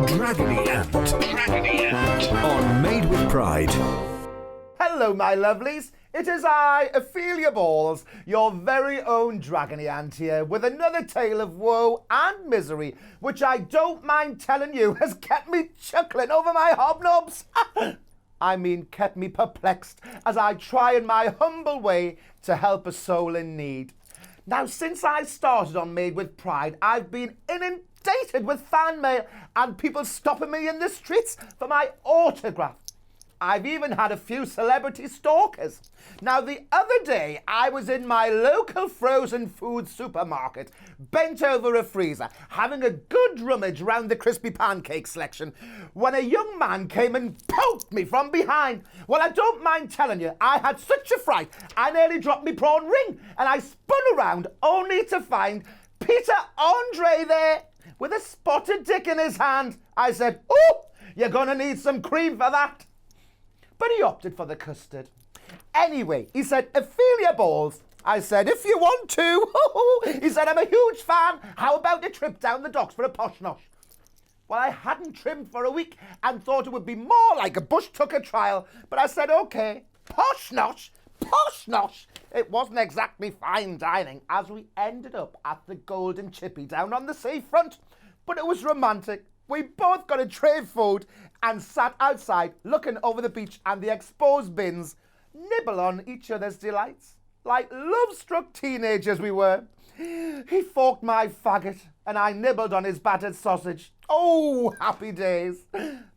Dragony Aunt. Dragony Aunt. On Made with Pride. Hello, my lovelies. It is I, Ophelia Balls, your very own Dragony Aunt here, with another tale of woe and misery, which I don't mind telling you has kept me chuckling over my hobnobs. I mean, kept me perplexed as I try in my humble way to help a soul in need. Now, since I started on Made with Pride, I've been inundated with fan mail and people stopping me in the streets for my autograph. I've even had a few celebrity stalkers. Now, the other day, I was in my local frozen food supermarket, bent over a freezer, having a good rummage round the crispy pancake selection, when a young man came and poked me from behind. Well, I don't mind telling you, I had such a fright, I nearly dropped me prawn ring, and I spun around only to find Peter Andre there with a spotted dick in his hand. I said, "Oh, you're gonna need some cream for that." But he opted for the custard. Anyway, he said, "Ophelia Balls." I said, "If you want to." He said, "I'm a huge fan. How about a trip down the docks for a posh nosh?" Well, I hadn't trimmed for a week and thought it would be more like a bush tucker trial. But I said, "Okay, posh nosh, posh nosh." It wasn't exactly fine dining as we ended up at the Golden Chippy down on the seafront. But it was romantic. We both got a tray of food and sat outside looking over the beach and the exposed bins, nibble on each other's delights. Like love-struck teenagers we were. He forked my faggot and I nibbled on his battered sausage. Oh, happy days.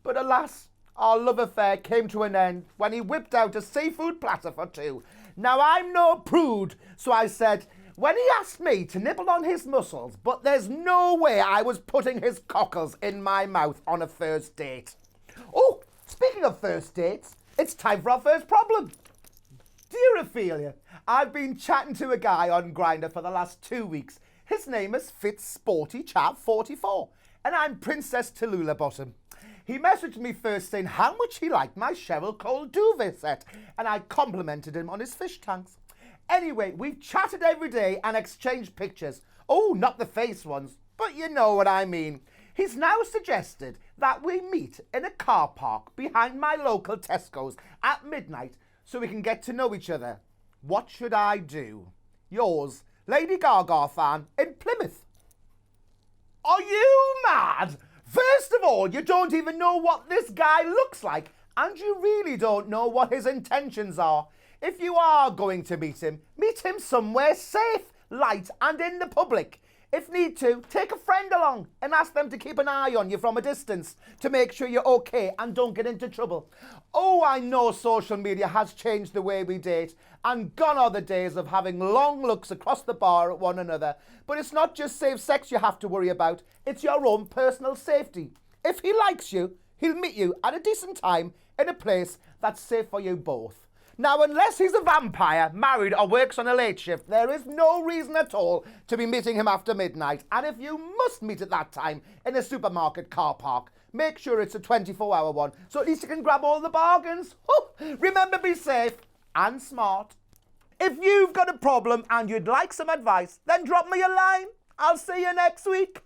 But alas, our love affair came to an end when he whipped out a seafood platter for two. Now, I'm no prude, so I said, when he asked me to nibble on his muscles, but there's no way I was putting his cockles in my mouth on a first date. Oh, speaking of first dates, it's time for our first problem. Dear Ophelia, I've been chatting to a guy on Grindr for the last 2 weeks. His name is Fitz Sporty Chap 44, and I'm Princess Tallulah Bottom. He messaged me first saying how much he liked my Cheryl Cole duvet set, and I complimented him on his fish tanks. Anyway, we've chatted every day and exchanged pictures. Oh, not the face ones, but you know what I mean. He's now suggested that we meet in a car park behind my local Tesco's at midnight so we can get to know each other. What should I do? Yours, Lady Gaga fan in Plymouth. Are you mad? First of all, you don't even know what this guy looks like, and you really don't know what his intentions are. If you are going to meet him somewhere safe, light, and in the public. If need to, take a friend along and ask them to keep an eye on you from a distance to make sure you're okay and don't get into trouble. Oh, I know social media has changed the way we date, and gone are the days of having long looks across the bar at one another. But it's not just safe sex you have to worry about, it's your own personal safety. If he likes you, he'll meet you at a decent time in a place that's safe for you both. Now, unless he's a vampire, married, or works on a late shift, there is no reason at all to be meeting him after midnight. And if you must meet at that time in a supermarket car park, make sure it's a 24-hour one, so at least you can grab all the bargains. Remember, be safe and smart. If you've got a problem and you'd like some advice, then drop me a line. I'll see you next week.